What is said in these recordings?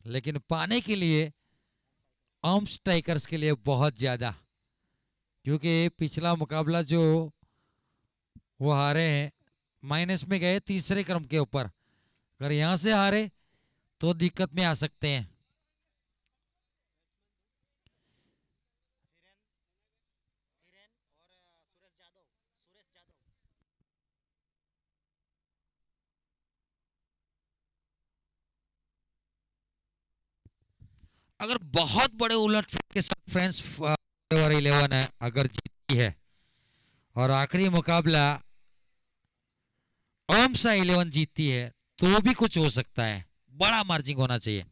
लेकिन पाने के लिए आर्म स्ट्राइकर्स के लिए बहुत ज्यादा, क्योंकि पिछला मुकाबला जो वो हारे हैं, माइनस में गए तीसरे क्रम के ऊपर। अगर यहां से हारे तो दिक्कत में आ सकते हैं। अगर बहुत बड़े उलटफेर के साथ फ्रेंड्स 11 है अगर जीती है और आखिरी मुकाबला ओमसा 11 जीतती है तो भी कुछ हो सकता है, बड़ा मार्जिन होना चाहिए।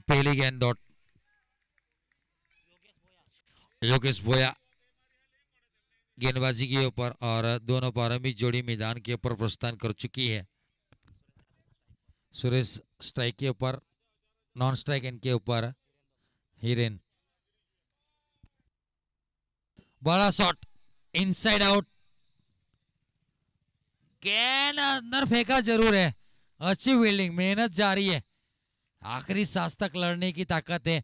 पहली गेंद डॉट योगेश भोया गेंदबाजी के ऊपर, और दोनों प्रारंभिक जोड़ी मैदान के ऊपर प्रस्थान कर चुकी है। सुरेश स्ट्राइक के ऊपर, नॉन स्ट्राइक इनके ऊपर हिरेन। बड़ा शॉट इनसाइड आउट, गेंद अंदर फेंका जरूर है। अच्छी फील्डिंग, मेहनत जारी है, आखिरी सांस तक लड़ने की ताकत है।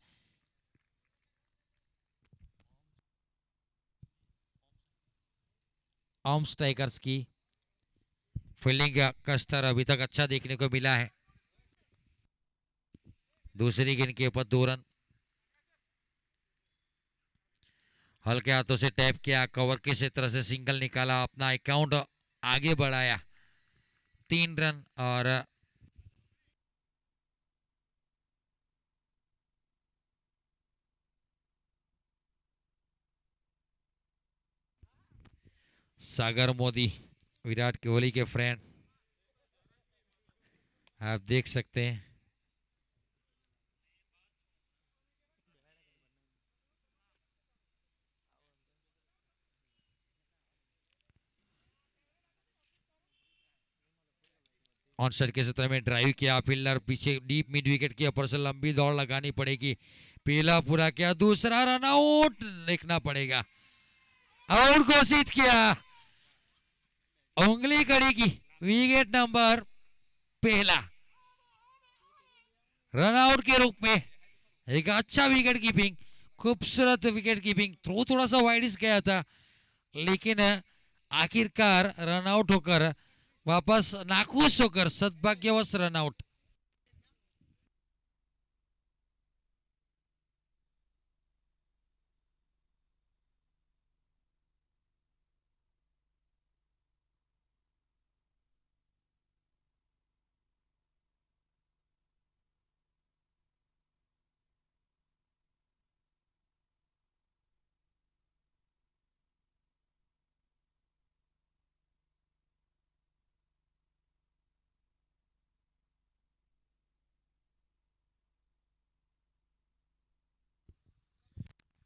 आर्म स्ट्राइकर्स की फील्डिंग का स्तर अभी तक अच्छा देखने को मिला है। दूसरी गेंद के ऊपर 2 रन, हल्के हाथों से टैप किया, कवर के क्षेत्र से सिंगल निकाला, अपना अकाउंट आगे बढ़ाया। 3 रन और सागर मोदी विराट कोहली के फ्रेंड, आप देख सकते हैं। ऑन साइड के क्षेत्र में ड्राइव किया, फील्डर पीछे डीप मिड विकेट के ऊपर से लंबी दौड़ लगानी पड़ेगी। पहला पूरा किया, दूसरा रन आउट देखना पड़ेगा। आउट घोषित किया, उंगली कड़ी की, विकेट नंबर पहला रन आउट के रूप में। एक अच्छा विकेट कीपिंग, खूबसूरत विकेट कीपिंग। थ्रो थोड़ा सा वाइडिस गया था, लेकिन आखिरकार रन आउट होकर वापस नाखुश होकर सद्भाग्यवश रन आउट।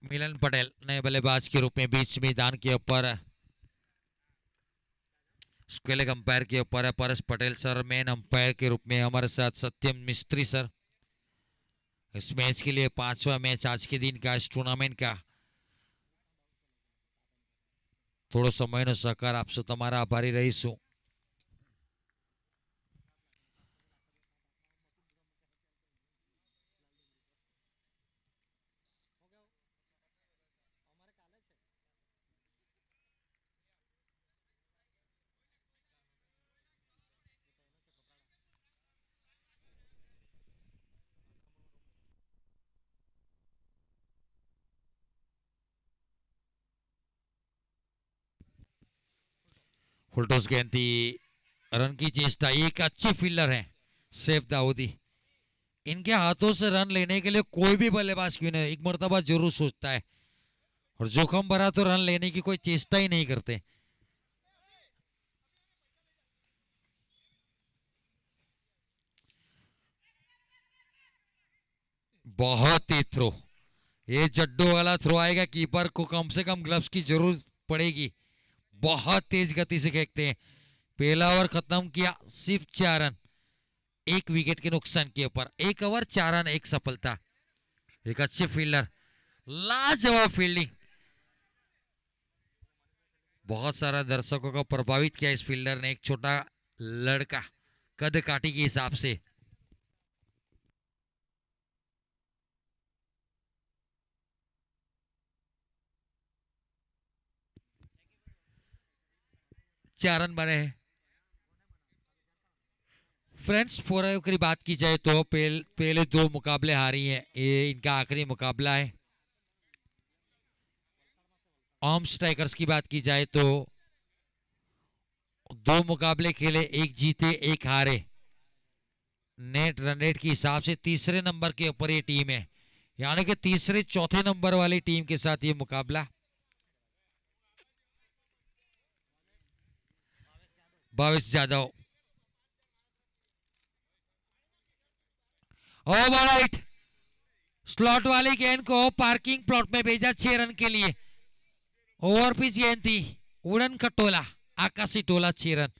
मिलन पटेल नए बल्लेबाज के रूप में बीच मैदान के ऊपर, स्क्वेल अंपायर के ऊपर है परस पटेल सर। मेन अंपायर के रूप में हमारे साथ सत्यम मिस्त्री सर। इस मैच के लिए 5वां मैच आज के दिन का, इस टूर्नामेंट का। थोड़ो समयનો સહકાર આપશો, તમારા આભારી રહીશું। फुलटॉस गेंद थी, रन की चेष्टा, एक अच्छे फील्डर हैं सैफ दाऊदी। इनके हाथों से रन लेने के लिए कोई भी बल्लेबाज क्यों नहीं एक मर्तबा जरूर सोचता है, और जोखम भरा तो रन लेने की कोई चेष्टा ही नहीं करते। बहुत तेज थ्रो, ये जड्डो वाला थ्रो आएगा, कीपर को कम से कम ग्लव्स की जरूरत पड़ेगी। बहुत तेज गति से फेंकते हैं। पहला ओवर खत्म किया सिर्फ 4 रन, एक विकेट के नुकसान के ऊपर। 1 ओवर 4 रन, एक सफलता। एक अच्छे फील्डर, लाजवाब फील्डिंग। बहुत सारा दर्शकों को प्रभावित किया इस फील्डर ने, एक छोटा लड़का कद काठी के हिसाब से। चार रन बने हैं। फ्रेंड्स फोर की बात की जाए तो पहले 2 मुकाबले हारी हैं, ये इनका आखिरी मुकाबला है। आर्म स्ट्राइकर्स की बात की जाए तो 2 मुकाबले खेले, एक जीते एक हारे। नेट रन रेट के हिसाब से तीसरे नंबर के ऊपर ये टीम है, यानी कि तीसरे चौथे नंबर वाली टीम के साथ ये मुकाबला। Bhavesh Jadhav, over right, slot वाली गेंद को पार्किंग प्लॉट में भेजा 6 रन के लिए। ओवर पिच गेंद थी, उड़न खटोला, आकाशी टोला, 6 रन।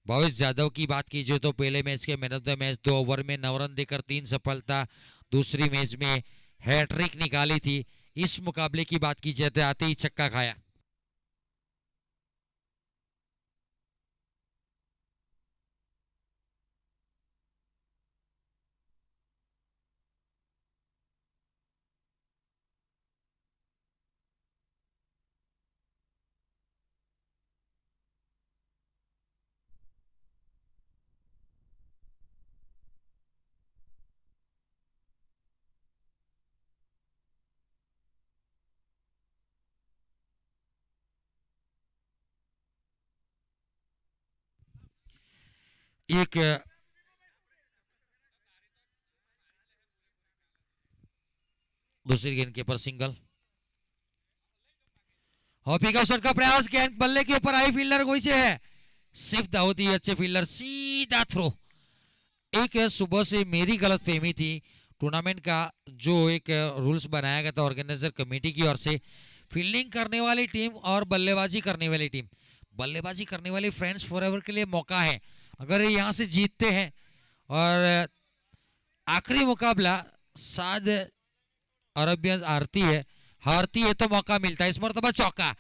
भावेश जाधव की बात कीजिए तो पहले मैच के man of the match, 2 over में 9 रन देकर 3 सफलता। दूसरी मैच में हैट्रिक निकाली थी। इस मुकाबले की बात की जाए तो आते ही छक्का खाया। एक दूसरी गेंद के ऊपर सिंगल, हॉपी का अवसर का प्रयास, गेंद बल्ले के ऊपर आई, फील्डर कोई से है, सिर्फ दाऊदी, अच्छे फील्डर, सीधा थ्रो। एक सुबह से मेरी गलत फहमी थी, टूर्नामेंट का जो एक रूल्स बनाया गया था ऑर्गेनाइजर कमेटी की ओर से, फील्डिंग करने वाली टीम और बल्लेबाजी करने वाली टीम, बल्लेबाजी करने वाली फ्रेंड्स फॉरएवर के लिए मौका है। अगर ये यहाँ से जीतते हैं और आखिरी मुकाबला साद अरबियन हारती है तो मौका मिलता है इस मरतबा चौका,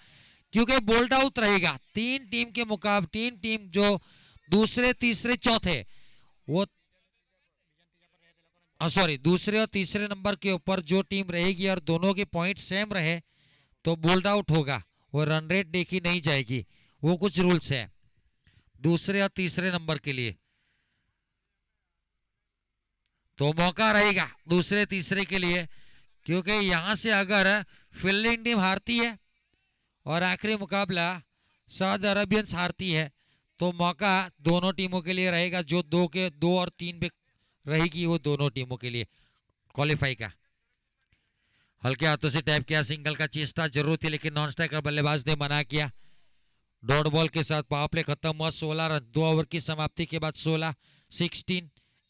क्योंकि बोल्ड आउट रहेगा। 3 टीम जो दूसरे तीसरे चौथे, वो सॉरी दूसरे और तीसरे नंबर के ऊपर जो टीम रहेगी और दोनों के पॉइंट सेम रहे तो बोल्ड आउट होगा, वो रन रेट देखी नहीं जाएगी। वो कुछ रूल्स है दूसरे और तीसरे नंबर के लिए, तो मौका रहेगा दूसरे तीसरे के लिए। क्योंकि यहां से अगर फील्डिंग टीम हारती है और आखिरी मुकाबला सऊदी अरबियंस हारती है तो मौका दोनों टीमों के लिए रहेगा, जो 2 और 3 पे रहेगी वो दोनों टीमों के लिए क्वालिफाई का। हल्के हाथों से टैप किया, सिंगल का चेष्टा जरूर थी लेकिन नॉन स्ट्राइकर बल्लेबाज ने मना किया। डॉट बॉल के साथ पावर प्ले खत्म हुआ, 16 रन, 2 ओवर की समाप्ति के बाद 16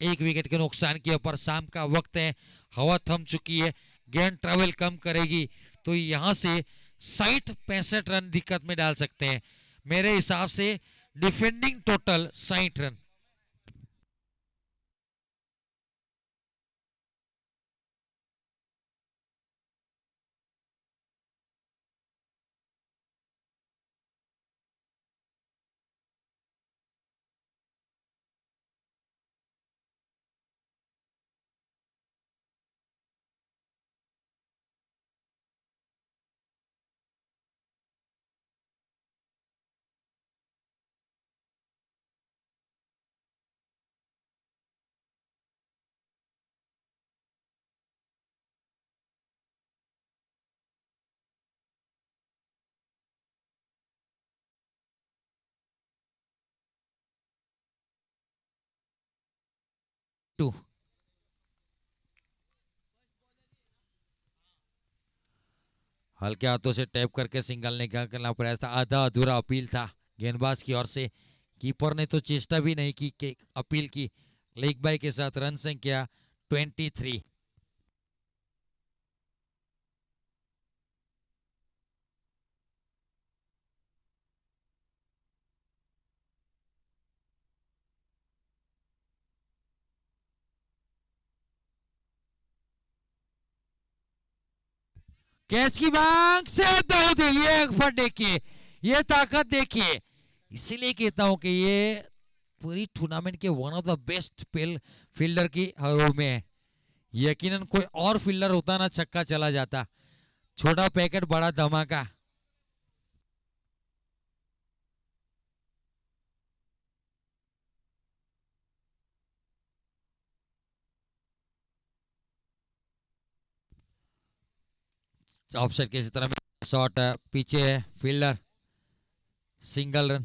एक विकेट के नुकसान के ऊपर। शाम का वक्त है, हवा थम चुकी है, गेंद ट्रेवल कम करेगी तो यहां से 60-65 रन दिक्कत में डाल सकते हैं। मेरे हिसाब से डिफेंडिंग टोटल 60 रन। टू हल्के हाथों से टैप करके सिंगल निकालने प्रयास था, आधा अधूरा अपील था गेंदबाज की ओर से। कीपर ने तो चेष्टा भी नहीं की कि अपील की। लेग बाय के साथ रन संख्या 23। कैच की मांग से दाऊदी, ये एफर्ट देखिए, ये ताकत देखिए। इसीलिए कहता हूं कि ये पूरी टूर्नामेंट के one of the best fielder की हरों में है। यकीनन कोई और फील्डर होता ना, छक्का चला जाता। छोटा पैकेट बड़ा धमाका। ऑफसाइड की तरह में शॉट पीछे है fielder, single run.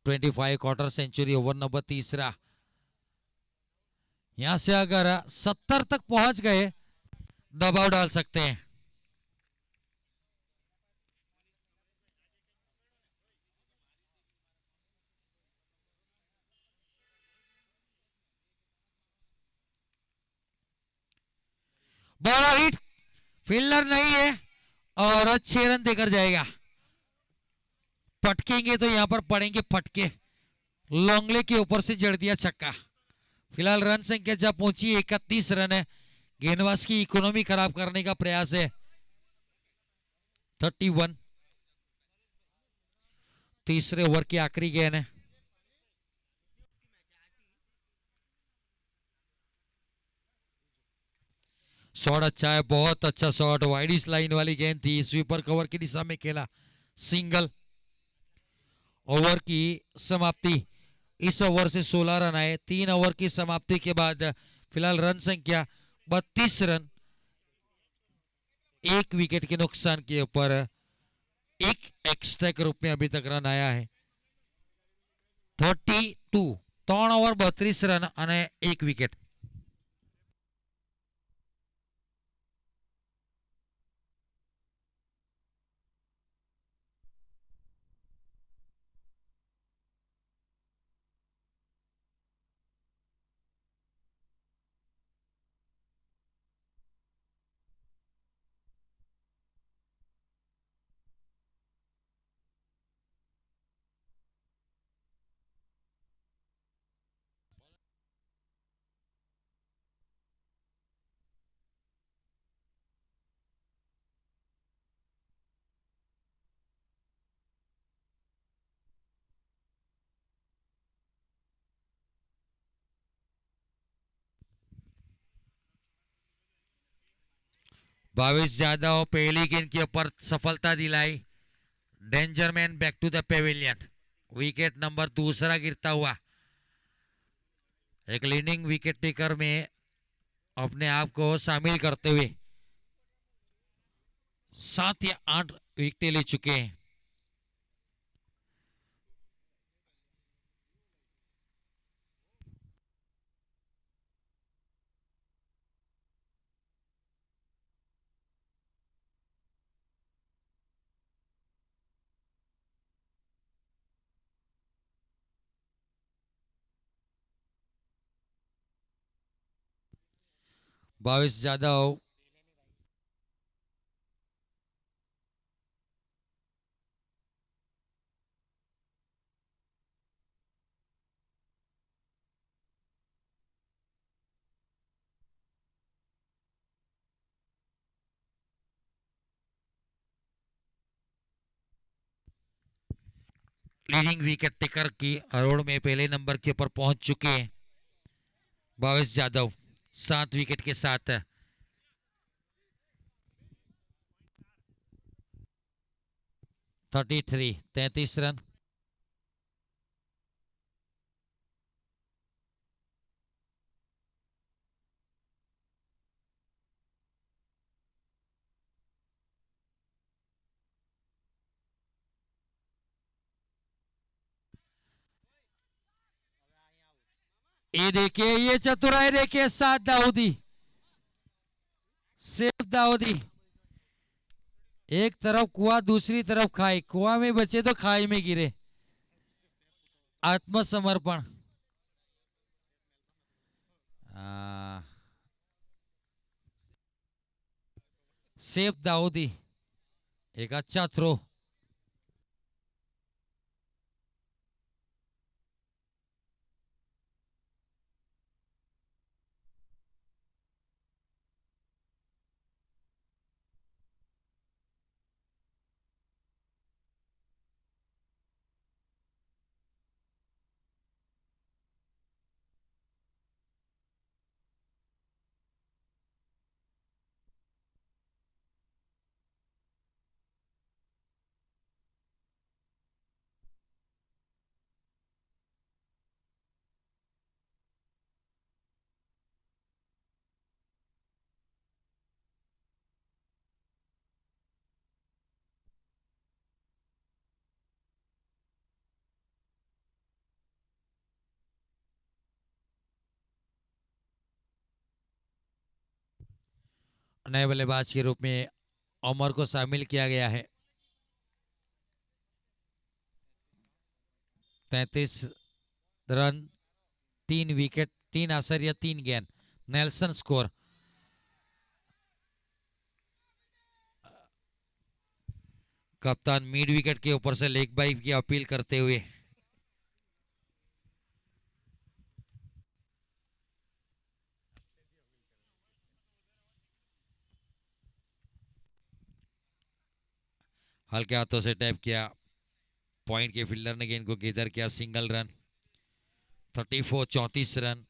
25 quarter century, over number तीसरा। यहां से अगर 70 तक पहुंच गए, दबाव डाल सकते हैं। बड़ा हिट, फील्डर नहीं है और 6 रन देकर जाएगा। पटकेंगे तो यहां पर पड़ेंगे फटके। लॉन्गले के ऊपर से जड़ दिया छक्का। फिलहाल रन संख्या जब पहुंची 31 रन है। गेंदबाज की इकोनॉमी खराब करने का प्रयास है। 31, तीसरे ओवर की आखिरी गेंद है। शॉट अच्छा है, बहुत अच्छा शॉट, वाइड लाइन वाली गेंद थी, स्वीपर कवर की दिशा में खेला, सिंगल। ओवर की समाप्ति, इस ओवर से 16 रन आए। 3 ओवर की समाप्ति के बाद फिलहाल रन संख्या 32 रन। एक विकेट के नुकसान के ऊपर एक एक्स्ट्रा के रूप में अभी तक रन आया है। 32, 3 ओवर 32 रन અને 1 विकेट। भावेश जाधव पहली गेंद के ऊपर सफलता दिलाई। Danger man back to the pavilion. Wicket number दूसरा गिरता हुआ। एक लीडिंग विकेट टेकर में अपने आप को शामिल करते हुए 7 या 8 विकेट ले चुके हैं। Bhavesh Jadhav leading wicket taker की हरोड़ में पहले नंबर के ऊपर पहुंच चुके हैं भावेश जाधव 7 विकेट के साथ। 33 रन। ये देखिए, ये चतुराई देखिए, 7 दाऊदी, सिर्फ दाऊदी। एक तरफ कुआं दूसरी तरफ खाई, कुआं में बचे तो खाई में गिरे। आत्मसमर्पण। सेफ दाऊदी, एक अच्छा थ्रो। नए बल्लेबाज के रूप में अमर को शामिल किया गया है। 33 रन, 3 विकेट, 3 आशर्य 3 गेंद। Nelson score. कप्तान मिड विकेट के ऊपर से लेग बाई की अपील करते हुए हल्के हाथों से टैप किया। पॉइंट के फील्डर ने गेंद को गैदर किया। Single run. 34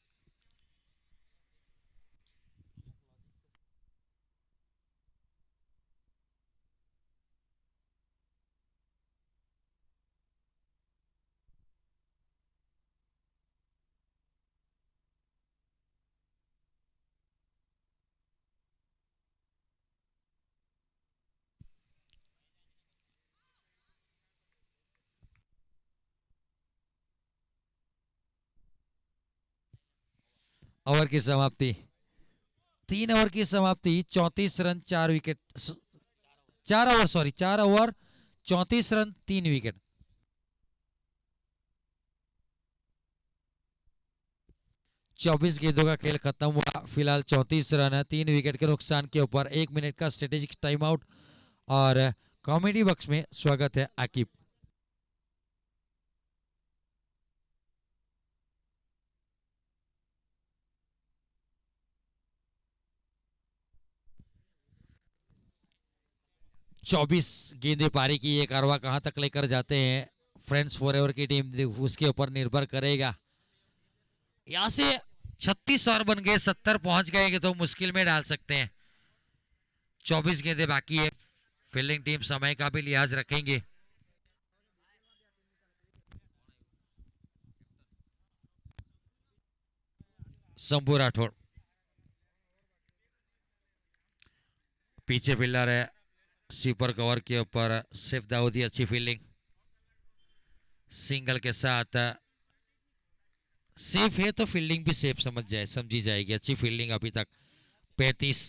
ओवर की समाप्ति। 3 ओवर की समाप्ति। 34 run 4 wicket. 4 over, sorry 4 over 34 run 3 wicket. 24 गेंदों का खेल खत्म हुआ। फिलहाल 34 रन है 3 विकेट के नुकसान के ऊपर। 1 मिनट का स्ट्रेटेजिक टाइम आउट। और कॉमेडी बॉक्स में स्वागत है आकिब। चौबीस गेंदे पारी की। ये कारवा कहां तक लेकर जाते हैं फ्रेंड्स फॉरएवर की टीम, उसके ऊपर निर्भर करेगा। यहां से 36 और बन गए, 70 पहुंच गए तो मुश्किल में डाल सकते हैं। 24 गेंदे बाकी है। फील्डिंग टीम समय का भी लिहाज रखेंगे। शंभू राठौड़ पीछे फील्डर है। स्वीपर कवर के ऊपर सिर्फ दाऊदी। अच्छी फील्डिंग। सिंगल के साथ सेफ है तो फील्डिंग भी सेफ समझी जाएगी। अच्छी फील्डिंग अभी तक। 35।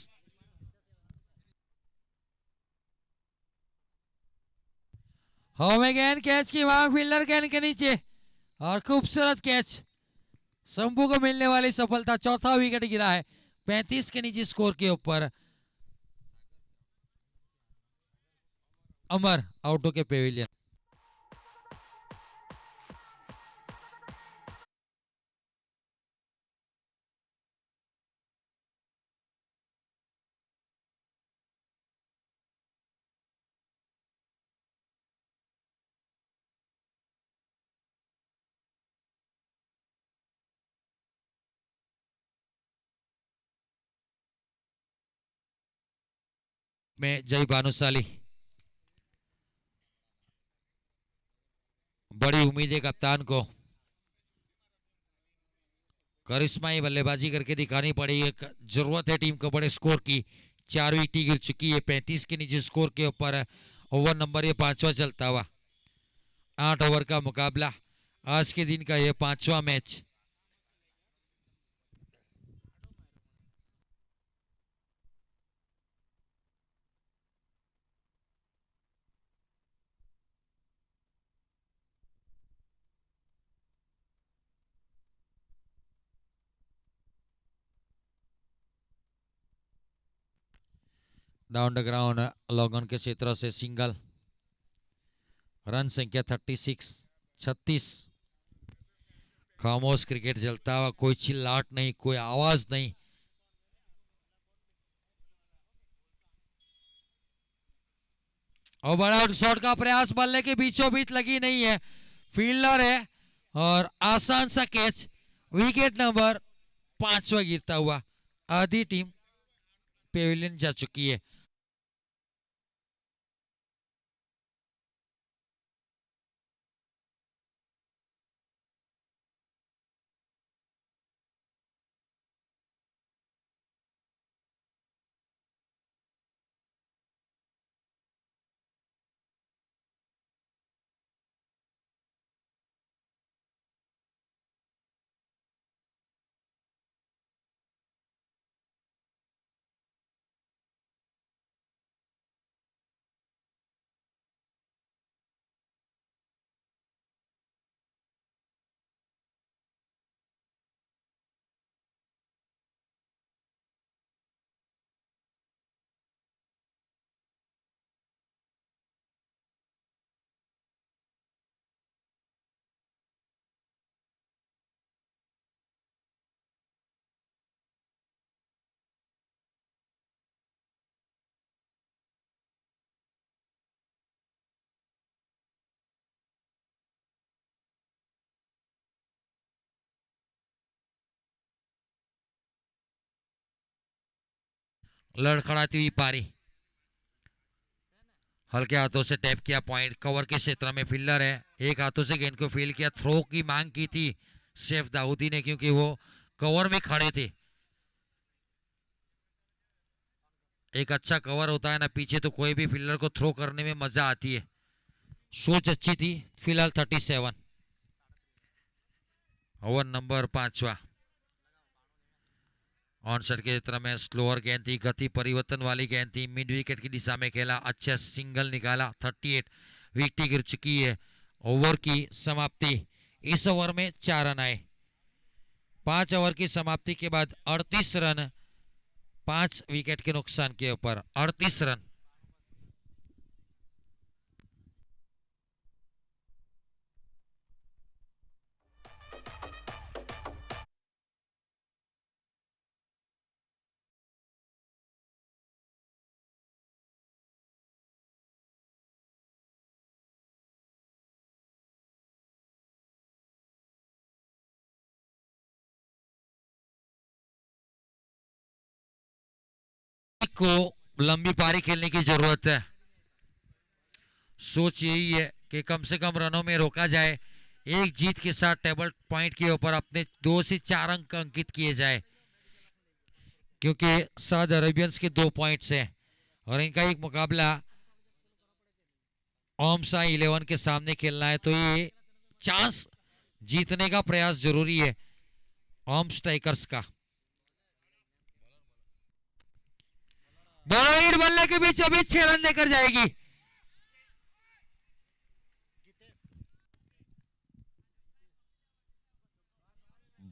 गेंद कैच की मांग फील्डर गेंद के नीचे और खूबसूरत कैच। शंभू को मिलने वाली सफलता। चौथा विकेट गिरा है 35 के नीचे स्कोर के ऊपर। अमर आउटो के पेविलियन। में जय भानुशाली। बड़ी उम्मीद है कप्तान को। करिश्माई बल्लेबाजी करके दिखानी पड़ेगी। जरूरत है टीम को बड़े स्कोर की। 4 विकेट गिर चुकी है 35 के नीचे स्कोर के ऊपर। ओवर नंबर ये 5वां चलता हुआ। 8 ओवर का मुकाबला। आज के दिन का ये 5वां match. Down the ground long on के क्षेत्र से सिंगल। रन संख्या 36। खामोश क्रिकेट चलता हुआ, कोई चिल्लाहट नहीं, कोई आवाज नहीं। और बड़ा शॉट का प्रयास, बल्ले के बीचों बीच लगी नहीं है, फील्डर है और आसान सा कैच। विकेट नंबर 5वां गिरता हुआ। आधी टीम पेविलियन जा चुकी है। लड़खड़ाती हुई पारी, हल्के हाथों से टैप किया पॉइंट। कवर के क्षेत्र में फील्डर है, एक हाथों से गेंद को फील किया। थ्रो की मांग की थी शेफ दाऊदी ने, क्योंकि वो कवर में खड़े थे। एक अच्छा कवर होता है ना पीछे, तो कोई भी फील्डर को थ्रो करने में मजा आती है। सोच अच्छी थी। फिलहाल 37। ओवर नंबर 5वां। ऑनसेट के क्षेत्र में स्लोअर गेंद थी, गति परिवर्तन वाली गेंद थी, मिड विकेट की दिशा में खेला, अच्छा सिंगल निकाला। 38 विकेट गिर चुकी है। ओवर की समाप्ति। इस ओवर में 4 रन आए। 5 ओवर की समाप्ति के बाद 38 रन, 5 विकेट के नुकसान के ऊपर 38 रन। को लंबी पारी खेलने की जरूरत है। सोच यही है कि कम से कम रनों में रोका जाए। एक जीत के साथ टेबल पॉइंट के ऊपर अपने 2 से 4 अंक अंकित किए जाए, क्योंकि सऊदी अरेबियंस के 2 पॉइंट्स हैं और इनका एक मुकाबला ओमसा 11 के सामने खेलना है, तो ये चांस जीतने का प्रयास जरूरी है ओम स्ट्राइकर्स का। बॉलर बल्ले के बीच अभी 6 रन देकर जाएगी।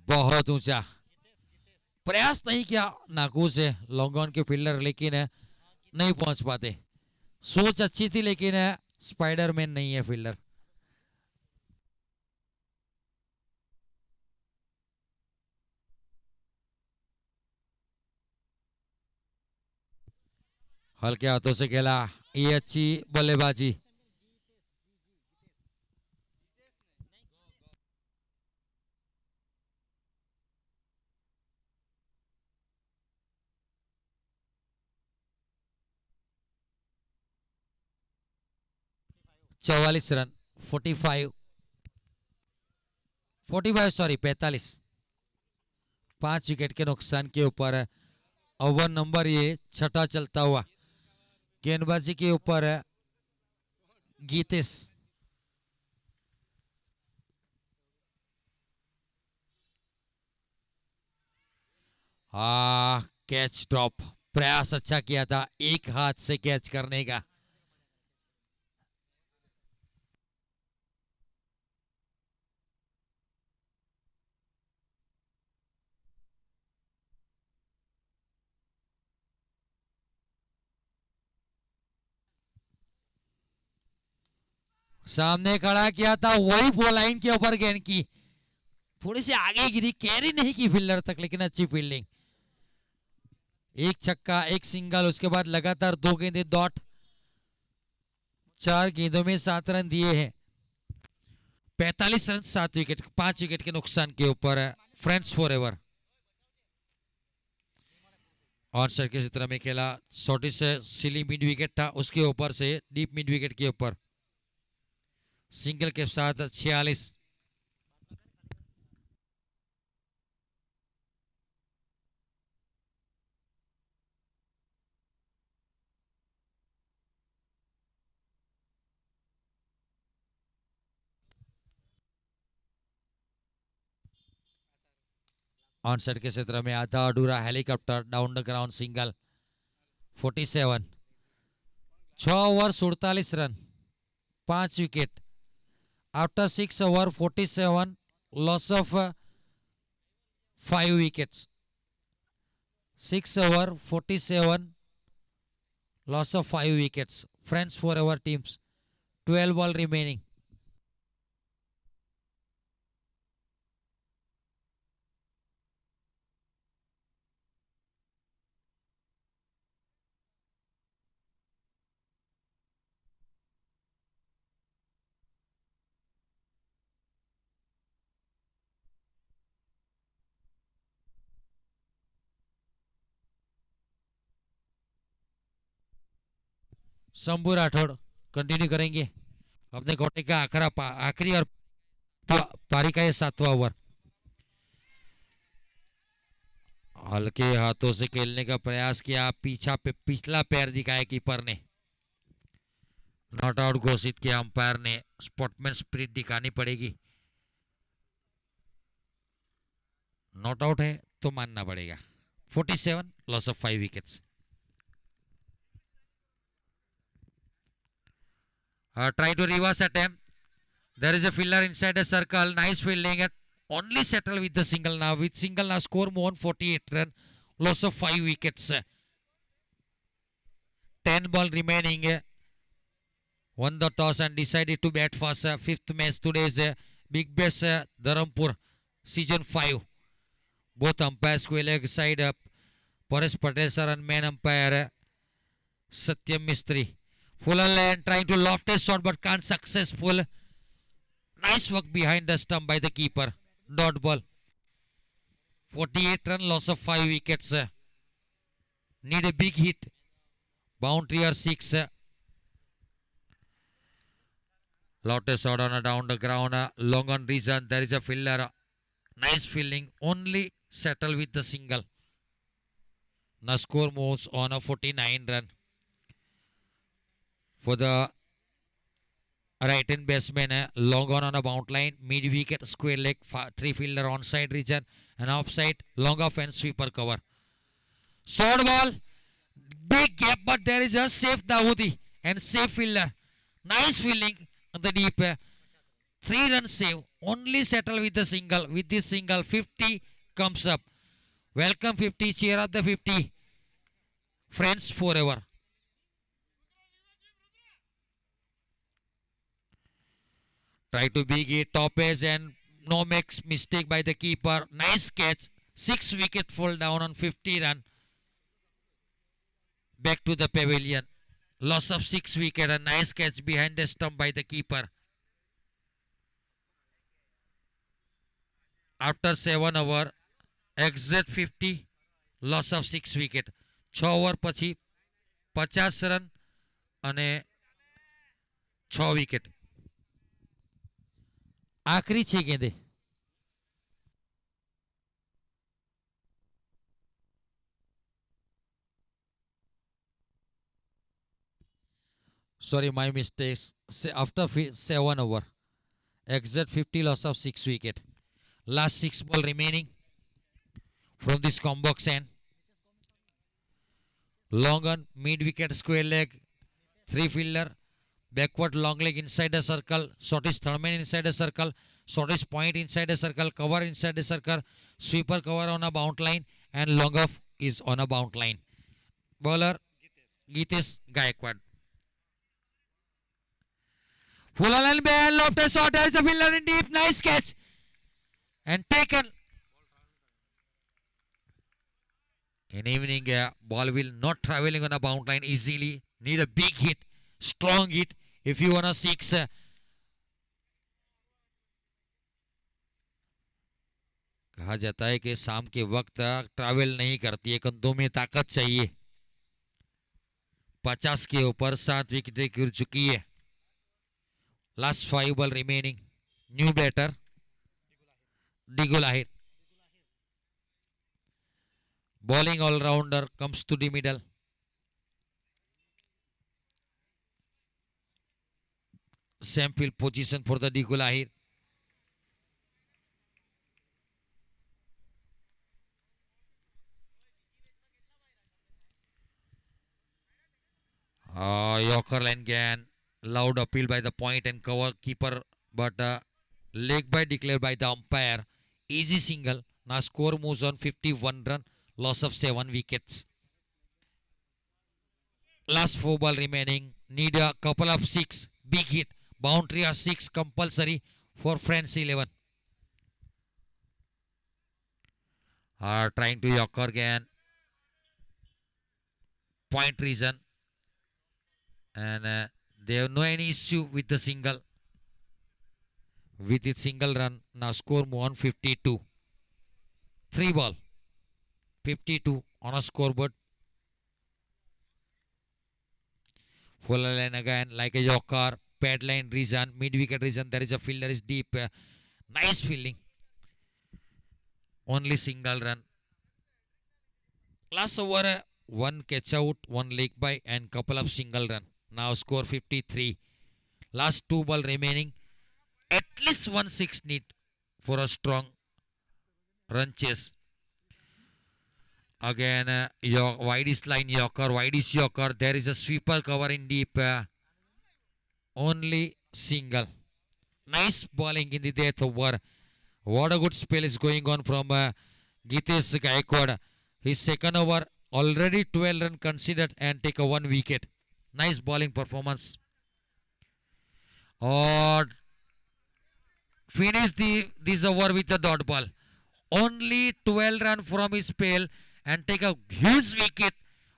बहुत ऊंचा प्रयास नहीं किया, नाकूस है लॉन्ग ऑन के फील्डर, लेकिन नहीं पहुंच पाते। सोच अच्छी थी, लेकिन स्पाइडरमैन नहीं है फील्डर। हल्के हाथों से खेला, ये अच्छी बल्लेबाजी। चौवालीस रन, 45 सॉरी 45, 5 विकेट के नुकसान के ऊपर ओवर नंबर ये 6 चलता हुआ। गेंदबाजी के ऊपर गीतेश। कैच ड्रॉप, प्रयास अच्छा किया था एक हाथ से कैच करने का। सामने खड़ा किया था, वही बॉल लाइन के ऊपर गेंद की, थोड़ी सी आगे गिरी, कैरी नहीं की फील्डर तक, लेकिन अच्छी फील्डिंग। एक छक्का, एक सिंगल, उसके बाद लगातार 2 गेंदें डॉट। 4 गेंदों में 7 रन दिए हैं। 45 रन 7 विकेट, 5 विकेट के नुकसान के ऊपर फ्रेंड्स फॉरएवर। और सर के चित्र में खेला, शॉर्टी से सिली मिड विकेट था, उसके ऊपर से डीप मिड विकेट के ऊपर सिंगल के साथ 46। ऑनसेट के क्षेत्र में आधा अधूरा helicopter down the ground single 47। 6 over 47 run, 5 wicket. After 6 over 47, loss of 5 wickets. 6 over 47, loss of 5 wickets. Friends for our teams, 12 ball remaining. Shambhu Rathore continue करेंगे अपने कोटे का आखिरी और पारी का ये 7वां ओवर। हल्के हाथों से खेलने का प्रयास किया, पिछला पैर दिखाया कीपर ने। नॉट आउट घोषित किया अंपायर ने। स्पोर्टमैन स्पिरिट दिखानी पड़ेगी, नॉट आउट है तो मानना पड़ेगा। 47, loss of 5 wickets. Try to reverse attempt. There is a fielder inside the circle. Nice fielding. Only settle with the single now. With single now, score more on 48 run. Loss of 5 wickets. 10 ball remaining. Won the toss and decided to bat first. Fifth match today's Big Bash Dharampur Season 5. Both umpires को leg side up. Paresh Patel sir and man umpire Satyam Mistry. Fuller lane trying to loft a shot but can't successful. Nice work behind the stump by the keeper. Dot ball. 48 run, loss of 5 wickets. Need a big hit. Boundary or 6. Lotus shot on a down the ground. Long on reason. There is a fielder. Nice fielding. Only settle with the single. Now score moves on a 49 run. For the right hand batsman, long on a bound line, mid wicket, square leg, 3 fielder onside region, and offside, long off and sweeper cover. Short ball, big gap, but there is a safe Dawoodi and safe fielder. Nice fielding on the deep. 3 run save, only settle with the single. With this single, 50 comes up. Welcome 50, cheer up the 50. Friends forever. Try to big it, top edge, and no makes mistake by the keeper. Nice catch. 6 wicket fall down on 50 run. Back to the pavilion. Loss of 6 wicket. A nice catch behind the stump by the keeper. After 7 over, exit 50. Loss of 6 wicket. 6 over પછી 50 run અને 6 wicket. આખરી 6 ગેંદે. Sorry, my mistakes. After 7 over, exit 50, loss of 6 wicket. Last 6 ball remaining from this combox end. Long on, mid wicket, square leg, 3 fielder, backward long leg inside the circle, shortish third man inside the circle, shortish point inside the circle, cover inside the circle, sweeper cover on a bound line, and long off is on a bound line. Bowler Gitesh Gaikwad. Full line behind, lofted shot. There is a fielder in deep. Nice catch. And taken. In evening, ball will not traveling on a bound line easily. Need a big hit, strong hit. If you want a six, कहा जाता है कि शाम के वक्त travel नहीं करती है, कंधों में ताकत चाहिए। 50 के ऊपर 7 विकेटें गिर चुकी है। Last 5 ball remaining. New batter Digul Ahir. Bowling all-rounder comes to the middle. Same field position for the Digul Ahir. Yorker line gan. Loud appeal by the point and cover keeper, but leg by declared by the umpire. Easy single. Now score moves on 51 run. Loss of 7 wickets. Last 4 ball remaining. Need a couple of 6. Big hit. Boundary or 6 compulsory for Friends 11. Are trying to Yorker again. Point reason. And they have no any issue with the single. With its single run, now score move on 52. 3 ball. 52 on a scoreboard. Full line again, like a Yorker. Pad line reason, mid wicket reason. There is a fielder is deep. Nice fielding. Only single run. Last over, 1 catch out, 1 leg by, and couple of single run. Now score 53. Last 2 ball remaining. At least 1 6 need for a strong run chase. Again, your widest line Yorker, widest Yorker. There is a sweeper cover in deep. Only single. Nice bowling in the death over. What a good spell is going on from Gitesh Gaikwad. His second over, already 12 run considered and take a 1 wicket. Nice bowling performance. Or finish this over with a dot ball. Only 12 run from his spell and take a huge wicket.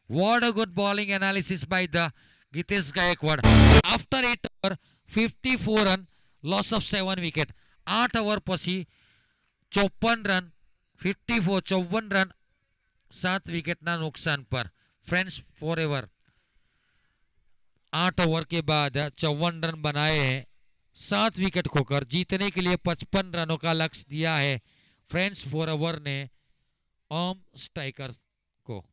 What a good bowling analysis by the Gitesh Gaikwad. After 8 over, 54 run, loss of 7 wicket. 8 over પછી 54 run 54 54 run 7 વિકેટના नुकसान पर friends for ever 8 over के बाद 54 run बनाए हैं 7 wicket खोकर जीतने के लिए 55 रनों का लक्ष्य दिया है फ्रेंड्स फॉर एवर ने आर्म स्ट्राइकर्स को।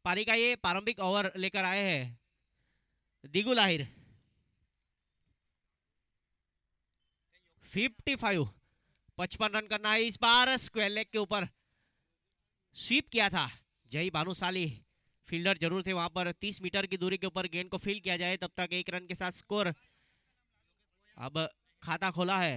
पारी का ये प्रारंभिक ओवर लेकर आए हैं दिगुल आहिर। 55 55 रन करना है इस बार। स्क्वायर लेग के ऊपर स्वीप किया था जय भानुशाली, फील्डर जरूर थे वहां पर। 30 मीटर की दूरी के ऊपर गेंद को फील्ड किया जाए तब तक 1 रन के साथ स्कोर अब खाता खोला है।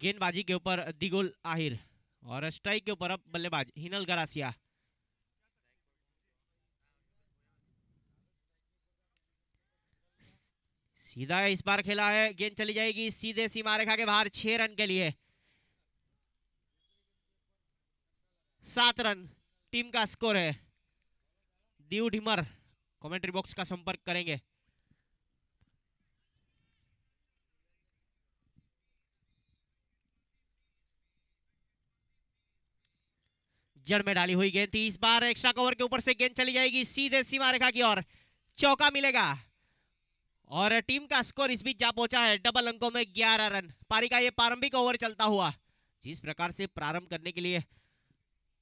गेंदबाजी के ऊपर दिगुल आहिर और स्ट्राइक के ऊपर अब बल्लेबाज हिनल गरासिया। सीधा इस बार खेला है, गेंद चली जाएगी सीधे सीमा रेखा के बाहर 6 रन के लिए। 7 रन टीम का स्कोर है। दीव ढिमर कमेंट्री बॉक्स का संपर्क करेंगे। जड़ में डाली हुई गेंद थी, इस बार एक्स्ट्रा कवर के ऊपर से गेंद चली जाएगी सीधे सीमा रेखा की ओर, चौका मिलेगा और टीम का स्कोर इस बीच जा पहुंचा है डबल अंकों में 11 रन। पारी का ये प्रारंभिक ओवर चलता हुआ जिस प्रकार से प्रारंभ करने के लिए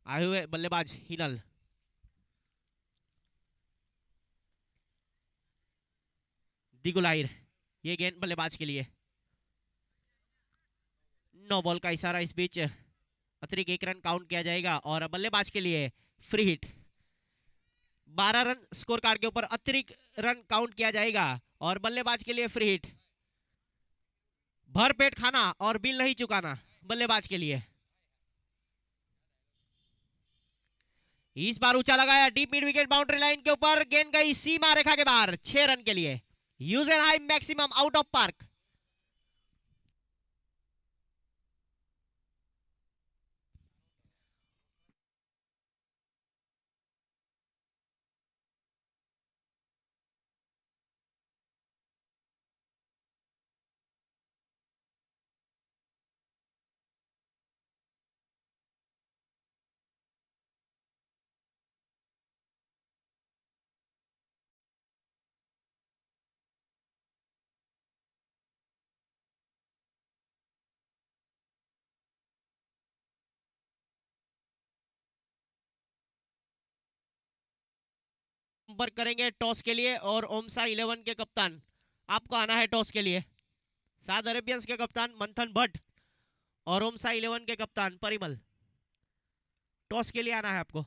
आए हुए बल्लेबाज हिनल। दिगुलाइर ये गेंद बल्लेबाज के लिए, नो बॉल का इशारा, इस बीच अतिरिक्त 1 रन काउंट किया जाएगा और बल्लेबाज के लिए free hit. 12 run score card के ऊपर अतिरिक्त रन काउंट किया जाएगा और बल्लेबाज के लिए फ्री हिट। भरपेट खाना और बिल नहीं चुकाना बल्लेबाज के लिए। इस बार ऊंचा लगाया deep mid wicket boundary line के ऊपर, गेंद गई सीमा रेखा के बाहर 6 रन के लिए। Use and high maximum out of park. संपर्क करेंगे टॉस के लिए और ओमसा 11 के कप्तान आपको आना है टॉस के लिए। साउथ अरेबियंस के कप्तान मंथन भट्ट और ओमसा 11 के कप्तान परिमल, टॉस के लिए आना है आपको।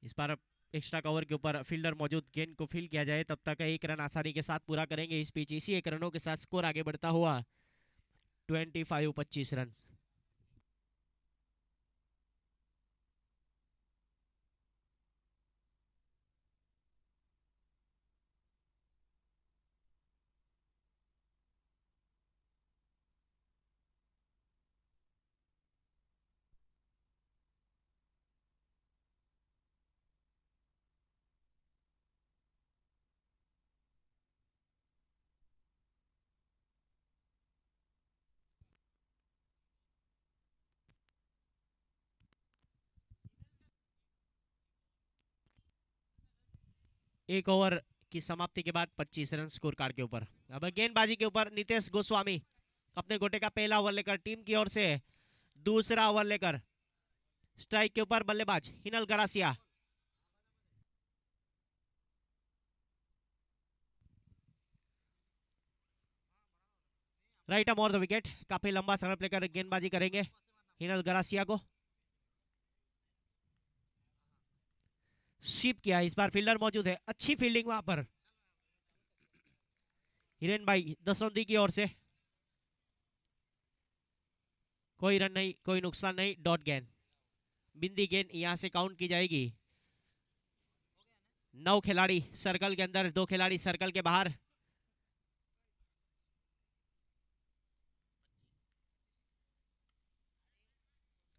इस बार एक्स्ट्रा कवर के ऊपर फील्डर मौजूद, गेंद को फील्ड किया जाए तब तक 1 रन आसानी के साथ पूरा करेंगे इस पिच। इसी 1 रनों के साथ स्कोर आगे बढ़ता हुआ 25 रन। एक ओवर की समाप्ति के बाद 25 रन स्कोर कार्ड के ऊपर। अब गेंदबाजी के ऊपर नितेश गोस्वामी अपने गोटे का पहला ओवर लेकर टीम की ओर से दूसरा ओवर लेकर। स्ट्राइक के ऊपर बल्लेबाज Hinal Garasia. Right of the wicket, काफी लंबा सर्व लेकर गेंदबाजी करेंगे हिनल गरासिया को। स्वीप किया, इस बार फील्डर मौजूद है, अच्छी फील्डिंग वहां पर हिरेन भाई दसौंदी की ओर से। कोई रन नहीं, कोई नुकसान नहीं, डॉट गेंद। बिंदी गेंद यहां से काउंट की जाएगी। 9 खिलाड़ी सर्कल के अंदर, 2 खिलाड़ी सर्कल के बाहर।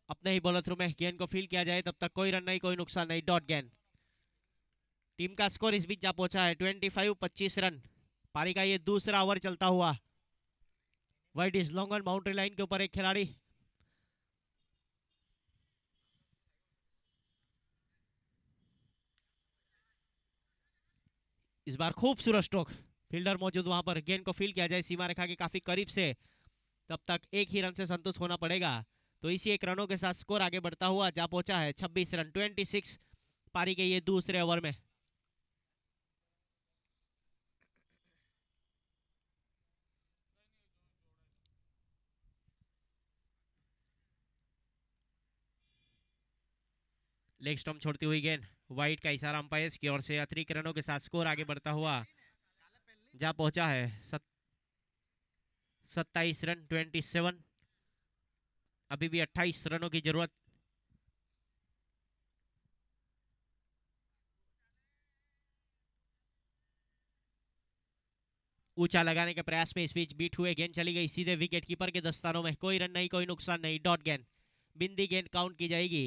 अपने ही बॉलर थ्रू में गेंद को फील्ड किया जाए तब तक कोई रन नहीं, कोई नुकसान नहीं, डॉट गेंद। टीम का स्कोर इस बीच जा पहुंचा है 25 रन। पारी का ये दूसरा ओवर चलता हुआ। Wide is long boundary line के ऊपर एक खिलाड़ी। इस बार खूबसूरत स्ट्रोक, फील्डर मौजूद वहां पर, गेंद को फील्ड किया जाए सीमा रेखा के काफी करीब से। तब तक एक ही रन से संतुष्ट होना पड़ेगा। तो इसी एक रनों के साथ स्कोर आगे बढ़ता हुआ जा पहुंचा है 26 रन 26 पारी के ये दूसरे ओवर में। लेग स्टंप छोड़ती हुई गेंद, वाइड का इशारा अंपायर की ओर से। अतिरिक्त रनों के साथ स्कोर आगे बढ़ता हुआ जा पहुंचा है 27 रन 27। अभी भी 28 रनों की जरूरत। ऊंचा लगाने के प्रयास में इस बीच बीट हुए गेंद चली गई सीधे विकेट कीपर के दस्तानों में। कोई रन नहीं, कोई नुकसान नहीं, डॉट गेंद, बिंदी गेंद काउंट की जाएगी।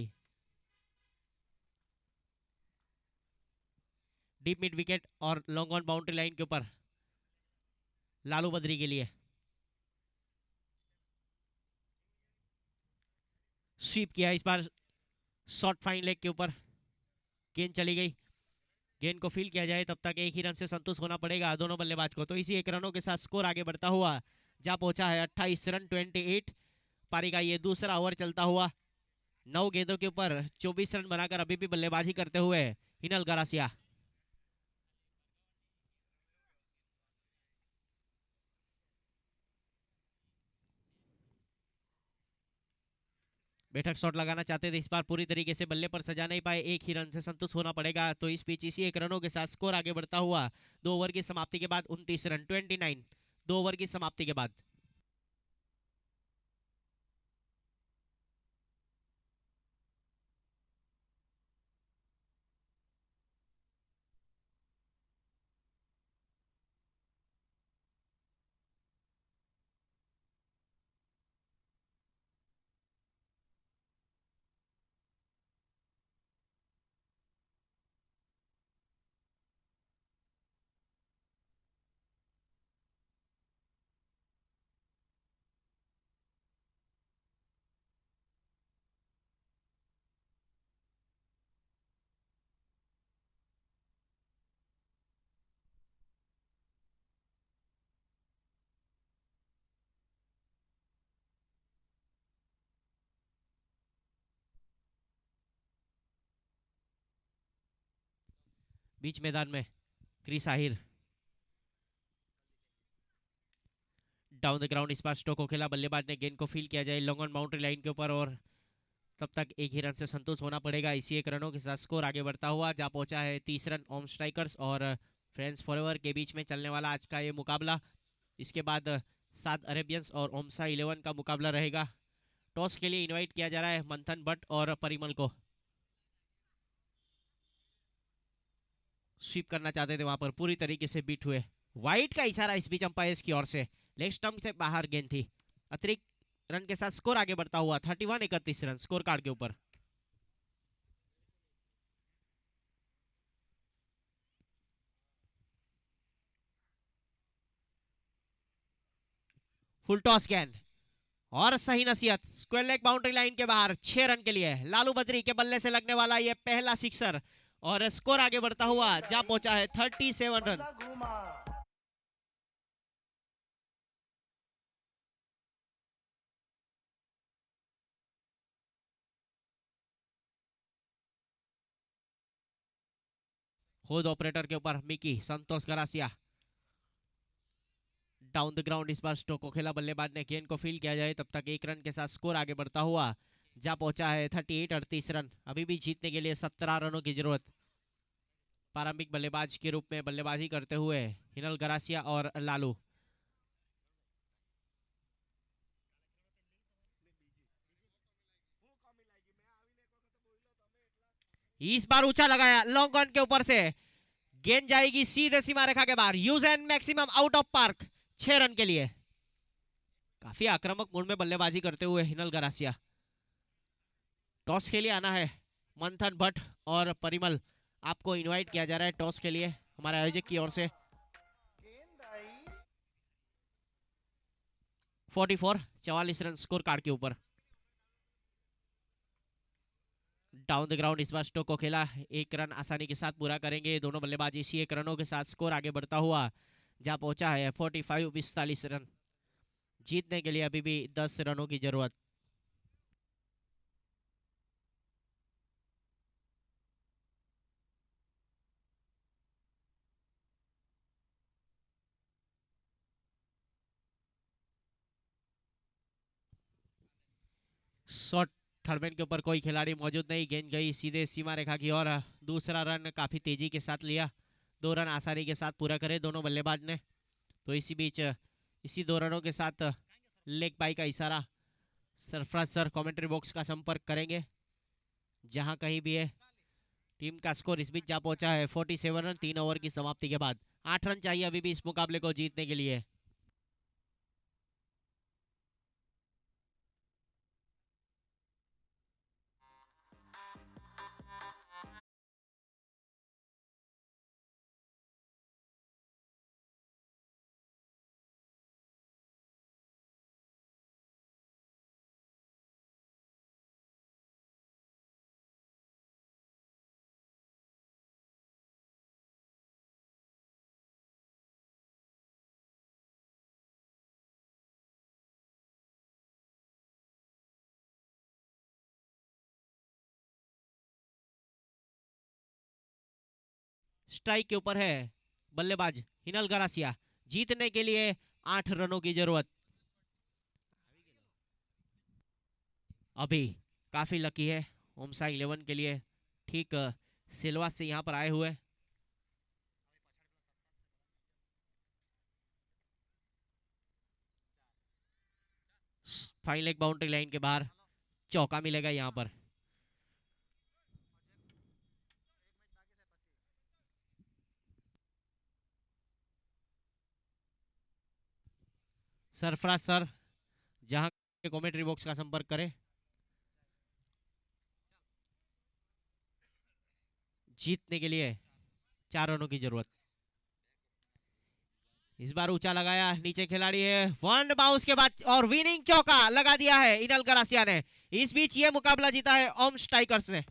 डीप मिड विकेट और लॉन्ग ऑन बाउंड्री लाइन के ऊपर लालू बद्री के लिए। स्वीप किया इस बार शॉर्ट फाइन लेग के ऊपर, गेंद चली गई। गेंद को फील किया जाए तब तक एक ही रन से संतुष्ट होना पड़ेगा दोनों बल्लेबाज को। तो इसी एक रनों के साथ स्कोर आगे बढ़ता हुआ जा पहुंचा है 28 रन 28 पारी का ये दूसरा ओवर चलता हुआ। 9 गेंदों के ऊपर 24 रन बनाकर अभी भी बल्लेबाजी करते हुए हिनल गरासिया। बैठक शॉट लगाना चाहते थे, इस बार पूरी तरीके से बल्ले पर सजा नहीं पाए, एक ही रन से संतुष्ट होना पड़ेगा। तो इस बीच इसी एक रनों के साथ स्कोर आगे बढ़ता हुआ 2 ओवर की समाप्ति के बाद 29 रन 29, 2 ओवर की समाप्ति के बाद। बीच मैदान में Chris Ahir, down the ground इस बार स्टोक को खेला। बल्लेबाज ने गेंद को फील किया जाए लॉन्ग ऑन बाउंड्री लाइन के ऊपर और तब तक एक ही रन से संतुष्ट होना पड़ेगा। इसी एक रनों के साथ स्कोर आगे बढ़ता हुआ जा पहुंचा है 30 रन। ओम स्ट्राइकर्स और फ्रेंड्स फॉरएवर के बीच में चलने वाला आज का ये मुकाबला। इसके बाद 7 अरेबियंस और ओमसा 11 का मुकाबला रहेगा। टॉस के लिए इनवाइट किया जा रहा है मंथन भट्ट और परिमल को। स्वीप करना चाहते थे, वहां पर पूरी तरीके से बीट हुए। वाइड का इशारा इस बीच अंपायर की ओर से, लेग स्टंप से बाहर गेंद थी। अतिरिक्त रन के साथ स्कोर आगे बढ़ता हुआ 31 रन स्कोर कार्ड के ऊपर। फुल टॉस गेंद और सही नसीहत, स्क्वायर लेग बाउंड्री लाइन के बाहर 6 रन के लिए लालू बद्री के बल्ले से लगने वाला ये पहला सिक्सर और स्कोर आगे बढ़ता हुआ जा पहुंचा है 37 रन। खुद ऑपरेटर के ऊपर Mickey Santosh Garasia. Down the ground इस बार स्टोक को खेला। बल्लेबाज ने गेंद को फील किया जाए तब तक एक रन के साथ स्कोर आगे बढ़ता हुआ जा पहुंचा है 38 रन। अभी भी जीतने के लिए 17 रनों की जरूरत। प्रारंभिक बल्लेबाज के रूप में बल्लेबाजी करते हुए हिनल गरासिया और लालू। इस बार ऊंचा लगाया लॉन्ग ऑन के ऊपर से, गेंद जाएगी सीधे सीमा रेखा के बाहर। Use and maximum out of park 6 run के लिए। काफी आक्रामक मूड में बल्लेबाजी करते हुए हिनल गरासिया। टॉस के लिए आना है मंथन भट्ट और परिमल, आपको इनवाइट किया जा रहा है टॉस के लिए हमारे आयोजक की ओर से। 44 रन स्कोर कार्ड के ऊपर। डाउन द ग्राउंड इस बार स्टोक को खेला, एक रन आसानी के साथ पूरा करेंगे दोनों बल्लेबाज। इसी एक रनों के साथ स्कोर आगे बढ़ता हुआ जा पहुंचा है 45 रन। जीतने के लिए अभी भी 10 रनों की जरूरत। शॉट, थर्ड मैन के ऊपर कोई खिलाड़ी मौजूद नहीं, गेंद गई सीधे सीमा रेखा की ओर। दूसरा रन काफी तेजी के साथ लिया, 2 रन आसानी के साथ पूरा करे दोनों बल्लेबाज ने। तो इसी बीच इसी 2 रनों के साथ लेग बाई का इशारा, सरफराज सर कमेंट्री बॉक्स का संपर्क करेंगे जहां कहीं भी है। टीम का स्कोर इस बीच जा पहुंचा है 47 रन 3 ओवर की समाप्ति के बाद। 8 रन चाहिए अभी भी इस मुकाबले को जीतने के लिए। स्ट्राइक के ऊपर है बल्लेबाज हिनल गरासिया। जीतने के लिए 8 रनों की जरूरत। अभी काफी लकी है ओमसा 11 के लिए, ठीक सिलवा से यहाँ पर आए हुए। फाइन लेग बाउंड्री लाइन के बाहर चौका मिलेगा यहाँ पर। सरफराज सर जहां कमेंट्री बॉक्स का संपर्क करें। जीतने के लिए 4 रनों की जरूरत। इस बार ऊंचा लगाया, नीचे खिलाड़ी है, वन बाउंस के बाद और विनिंग चौका लगा दिया है इनल गरासिया ने। इस बीच ये मुकाबला जीता है ओम स्ट्राइकर्स ने।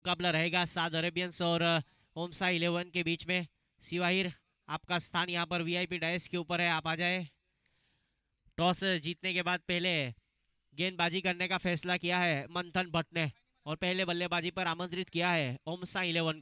मुकाबला रहेगा साउथ अरेबियंस और ओमसा 11 के बीच में। सिवाहिर, आपका स्थान यहाँ पर वीआईपी डायस के ऊपर है, आप आ जाए। टॉस जीतने के बाद पहले गेंदबाजी करने का फैसला किया है मंथन भट्ट ने और पहले बल्लेबाजी पर आमंत्रित किया है ओमसा 11